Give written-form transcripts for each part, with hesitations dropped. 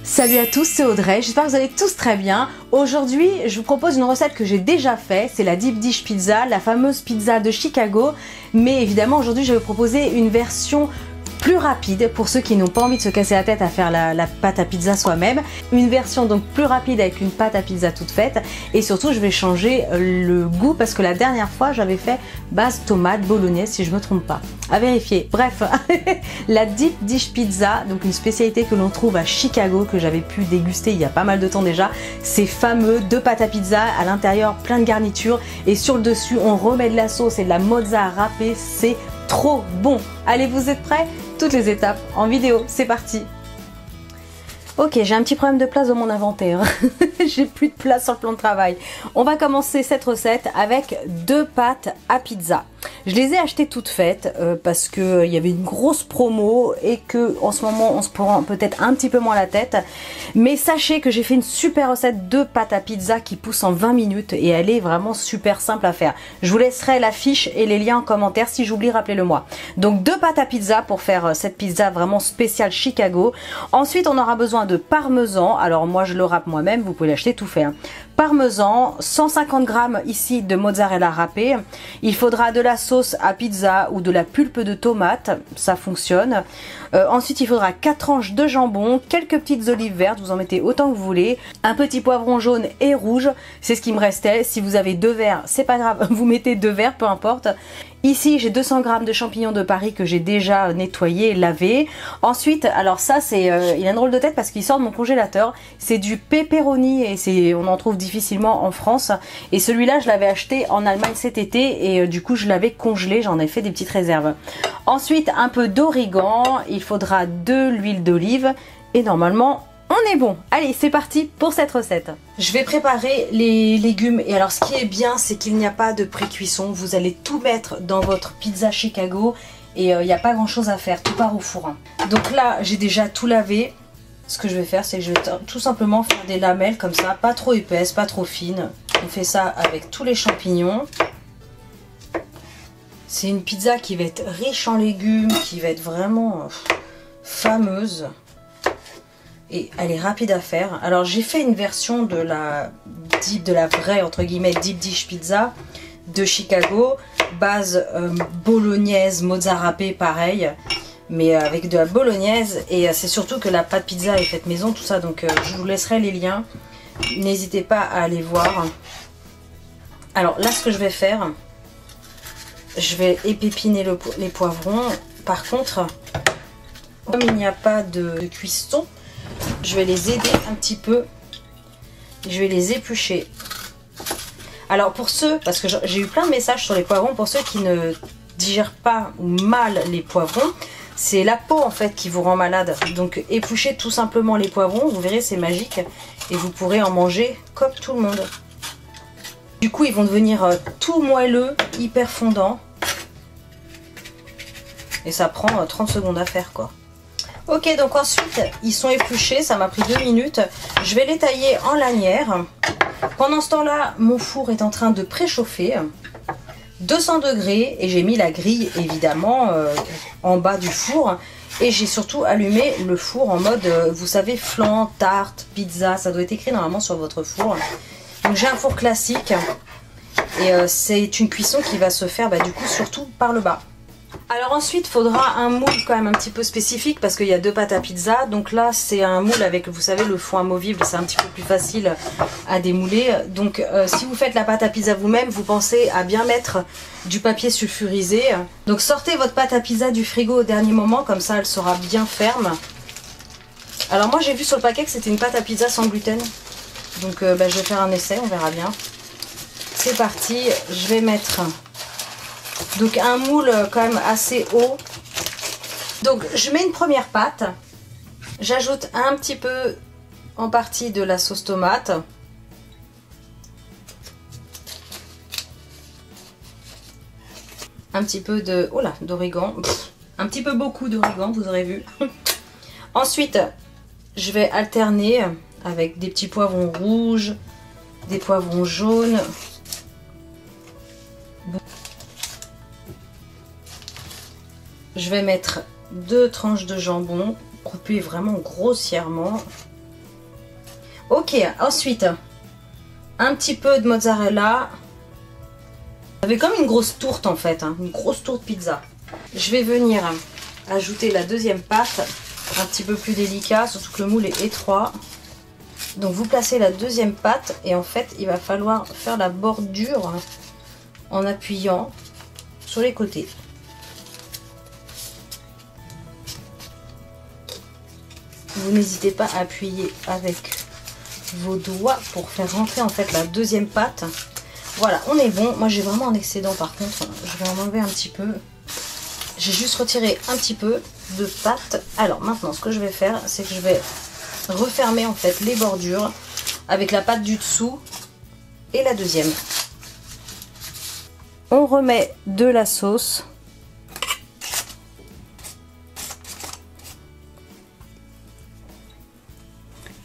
Salut à tous, c'est Audrey, j'espère que vous allez tous très bien. Aujourd'hui, je vous propose une recette que j'ai déjà faite, c'est la Deep Dish Pizza, la fameuse pizza de Chicago. Mais évidemment, aujourd'hui, je vais vous proposer une version plus rapide pour ceux qui n'ont pas envie de se casser la tête à faire la pâte à pizza soi-même. Une version donc plus rapide avec une pâte à pizza toute faite. Et surtout, je vais changer le goût parce que la dernière fois, j'avais fait base tomate bolognaise si je me trompe pas. À vérifier. Bref, la Deep Dish Pizza, donc une spécialité que l'on trouve à Chicago, que j'avais pu déguster il y a pas mal de temps déjà. C'est fameux, deux pâtes à pizza, à l'intérieur plein de garnitures et sur le dessus on remet de la sauce et de la mozza râpée, c'est trop bon. Allez, vous êtes prêts? Toutes les étapes en vidéo, c'est parti. Ok, j'ai un petit problème de place dans mon inventaire. J'ai plus de place sur le plan de travail. On va commencer cette recette avec deux pâtes à pizza. Je les ai achetées toutes faites parce qu'il y avait une grosse promo et que en ce moment on se prend peut-être un petit peu moins la tête. Mais sachez que j'ai fait une super recette de pâtes à pizza qui pousse en 20 minutes et elle est vraiment super simple à faire. Je vous laisserai la fiche et les liens en commentaire. Si j'oublie, rappelez-le moi. Donc deux pâtes à pizza pour faire cette pizza vraiment spéciale Chicago. Ensuite on aura besoin de parmesan. Alors moi je le râpe moi-même, vous pouvez l'acheter tout fait. Parmesan, 150 g ici de mozzarella râpée. Il faudra de la sauce à pizza ou de la pulpe de tomate, ça fonctionne. Ensuite il faudra 4 tranches de jambon, quelques petites olives vertes, vous en mettez autant que vous voulez, un petit poivron jaune et rouge, c'est ce qui me restait. Si vous avez 2 verres, c'est pas grave, vous mettez 2 verres, peu importe. Ici j'ai 200 g de champignons de Paris que j'ai déjà nettoyés et lavés. Ensuite, alors ça c'est, il a une drôle de tête parce qu'il sort de mon congélateur, c'est du pepperoni et on en trouve difficilement en France. Et celui-là je l'avais acheté en Allemagne cet été et du coup je l'avais congelé, j'en ai fait des petites réserves. Ensuite un peu d'origan, il faudra de l'huile d'olive et normalement on est bon. Allez, c'est parti pour cette recette. Je vais préparer les légumes et alors ce qui est bien c'est qu'il n'y a pas de pré-cuisson. Vous allez tout mettre dans votre pizza Chicago et il n'y a pas grand chose à faire, tout part au four. Donc là j'ai déjà tout lavé. Ce que je vais faire c'est que je vais tout simplement faire des lamelles comme ça, pas trop épaisses, pas trop fines. On fait ça avec tous les champignons. C'est une pizza qui va être riche en légumes, qui va être vraiment fameuse. Et elle est rapide à faire. Alors j'ai fait une version de la vraie entre guillemets Deep Dish Pizza de Chicago, base bolognaise, mozza râpée pareil, mais avec de la bolognaise. Et c'est surtout que la pâte pizza est faite maison, tout ça, donc je vous laisserai les liens. N'hésitez pas à aller voir. Alors là ce que je vais faire, je vais épépiner les poivrons. Par contre, comme il n'y a pas de cuisson, je vais les aider un petit peu. Je vais les éplucher. Alors pour ceux, parce que j'ai eu plein de messages sur les poivrons, pour ceux qui ne digèrent pas ou mal les poivrons, c'est la peau en fait qui vous rend malade. Donc épluchez tout simplement les poivrons, vous verrez c'est magique. Et vous pourrez en manger comme tout le monde. Du coup ils vont devenir tout moelleux, hyper fondants. Et ça prend 30 secondes à faire quoi. Ok, donc ensuite ils sont épluchés, ça m'a pris 2 minutes. Je vais les tailler en lanières. Pendant ce temps-là, mon four est en train de préchauffer. 200 degrés et j'ai mis la grille évidemment en bas du four. Et j'ai surtout allumé le four en mode, vous savez, flan, tarte, pizza, ça doit être écrit normalement sur votre four. Donc j'ai un four classique et c'est une cuisson qui va se faire du coup surtout par le bas. Alors ensuite, il faudra un moule quand même un petit peu spécifique parce qu'il y a deux pâtes à pizza. Donc là, c'est un moule avec, vous savez, le fond amovible. C'est un petit peu plus facile à démouler. Donc si vous faites la pâte à pizza vous-même, vous pensez à bien mettre du papier sulfurisé. Donc sortez votre pâte à pizza du frigo au dernier moment, comme ça elle sera bien ferme. Alors moi j'ai vu sur le paquet que c'était une pâte à pizza sans gluten. Donc je vais faire un essai, on verra bien. C'est parti, je vais mettre... Donc un moule quand même assez haut. Donc je mets une première pâte. J'ajoute un petit peu en partie de la sauce tomate. Un petit peu de... Oh là, d'origan. Un petit peu beaucoup d'origan, vous aurez vu. Ensuite, je vais alterner avec des petits poivrons rouges, des poivrons jaunes. Je vais mettre 2 tranches de jambon coupées vraiment grossièrement. Ok, ensuite, un petit peu de mozzarella. Ça fait comme une grosse tourte en fait, hein, une grosse tourte pizza. Je vais venir ajouter la deuxième pâte, un petit peu plus délicat, surtout que le moule est étroit. Donc vous placez la deuxième pâte et en fait il va falloir faire la bordure en appuyant sur les côtés. Vous n'hésitez pas à appuyer avec vos doigts pour faire rentrer en fait la deuxième pâte. Voilà, on est bon. Moi j'ai vraiment un excédent par contre, je vais en enlever un petit peu. J'ai juste retiré un petit peu de pâte. Alors maintenant ce que je vais faire, c'est que je vais refermer en fait les bordures avec la pâte du dessous et la deuxième. On remet de la sauce.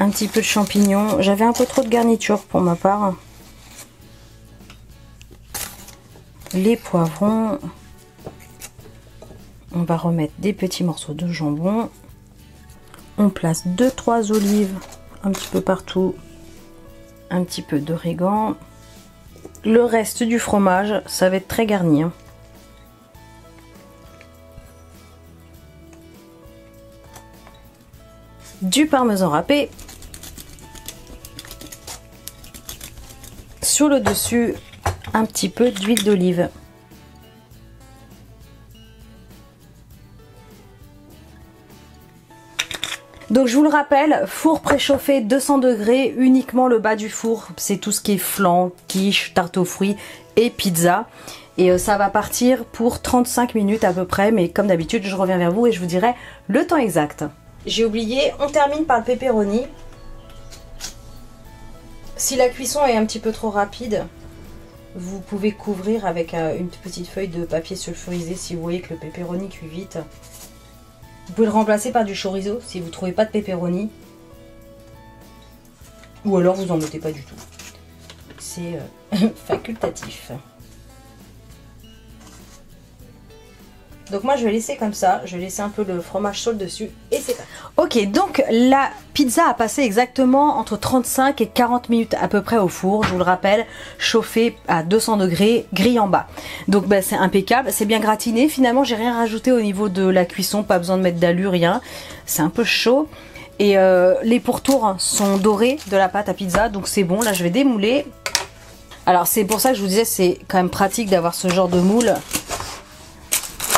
Un petit peu de champignons. J'avais un peu trop de garniture pour ma part. Les poivrons. On va remettre des petits morceaux de jambon. On place 2-3 olives un petit peu partout. Un petit peu d'origan. Le reste du fromage, ça va être très garni. Hein. Du parmesan râpé. Sur le dessus, un petit peu d'huile d'olive. Donc je vous le rappelle, four préchauffé 200 degrés, uniquement le bas du four. C'est tout ce qui est flan, quiche, tarte aux fruits et pizza. Et ça va partir pour 35 minutes à peu près. Mais comme d'habitude, je reviens vers vous et je vous dirai le temps exact. J'ai oublié, on termine par le pepperoni. Si la cuisson est un petit peu trop rapide, vous pouvez couvrir avec une petite feuille de papier sulfurisé si vous voyez que le pepperoni cuit vite. Vous pouvez le remplacer par du chorizo si vous ne trouvez pas de pepperoni. Ou alors vous n'en mettez pas du tout. C'est facultatif. Donc moi je vais laisser comme ça, je vais laisser un peu le fromage chaud dessus et c'est parti. Ok, donc la pizza a passé exactement entre 35 et 40 minutes à peu près au four, je vous le rappelle, chauffé à 200 degrés, grille en bas. Donc bah, c'est impeccable, c'est bien gratiné, finalement j'ai rien rajouté au niveau de la cuisson, pas besoin de mettre d'alu, rien, c'est un peu chaud. Et les pourtours sont dorés de la pâte à pizza, donc c'est bon, là je vais démouler. Alors c'est pour ça que je vous disais, c'est quand même pratique d'avoir ce genre de moule.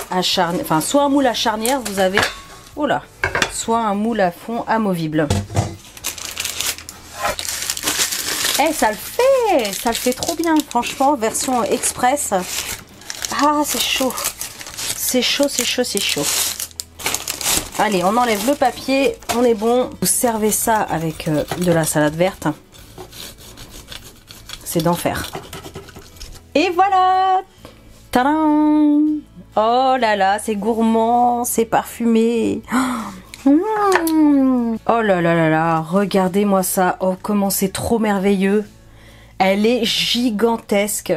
Enfin soit un moule à charnière vous avez, oh là, soit un moule à fond amovible. Eh, ça le fait trop bien, franchement, version express. Ah, c'est chaud, c'est chaud, c'est chaud, c'est chaud. Allez, on enlève le papier, on est bon. Vous servez ça avec de la salade verte, c'est d'enfer. Et voilà, tadam! Oh là là, c'est gourmand, c'est parfumé. Oh là là là là, regardez-moi ça. Oh, comment c'est trop merveilleux. Elle est gigantesque.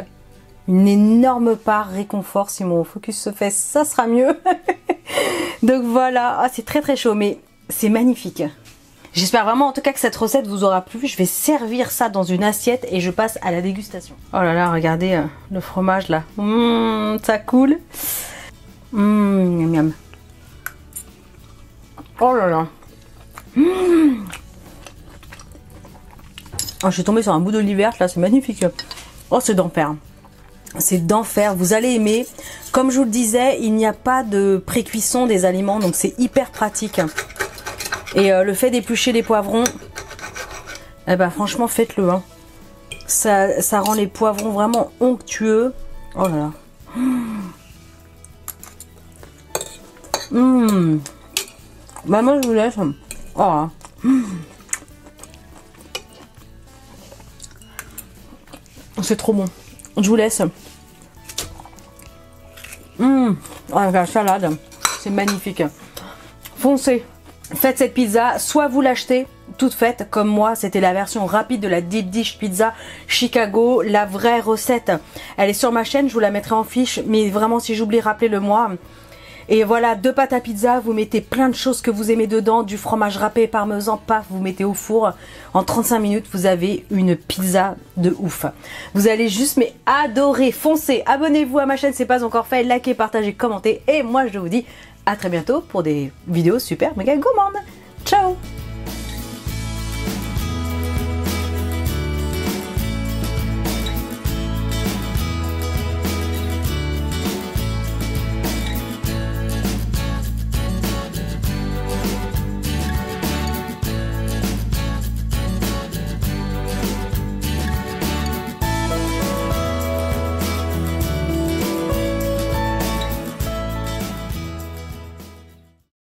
Une énorme part réconfort. Si mon focus se fait, ça sera mieux. Donc voilà, ah, c'est très très chaud, mais c'est magnifique. J'espère vraiment en tout cas que cette recette vous aura plu. Je vais servir ça dans une assiette et je passe à la dégustation. Oh là là, regardez le fromage là. Ça coule. Miam miam. Oh là là. Oh, je suis tombée sur un bout d'olive verte là, c'est magnifique. Oh, c'est d'enfer. C'est d'enfer, vous allez aimer. Comme je vous le disais, il n'y a pas de pré-cuisson des aliments, donc c'est hyper pratique. Et le fait d'éplucher les poivrons, eh ben franchement faites-le. Hein. Ça rend les poivrons vraiment onctueux. Oh là là. Bah moi je vous laisse. Oh. C'est trop bon. Je vous laisse. Oh, la salade, c'est magnifique. Foncez. Faites cette pizza, soit vous l'achetez toute faite comme moi, c'était la version rapide de la Deep Dish Pizza Chicago, la vraie recette. Elle est sur ma chaîne, je vous la mettrai en fiche, mais vraiment si j'oublie, rappelez-le moi. Et voilà, 2 pâtes à pizza, vous mettez plein de choses que vous aimez dedans, du fromage râpé, parmesan, paf, vous mettez au four. En 35 minutes, vous avez une pizza de ouf. Vous allez juste mais adorer, foncez, abonnez-vous à ma chaîne, c'est pas encore fait, likez, partagez, commentez. Et moi, je vous dis à très bientôt pour des vidéos super méga gourmandes. Ciao!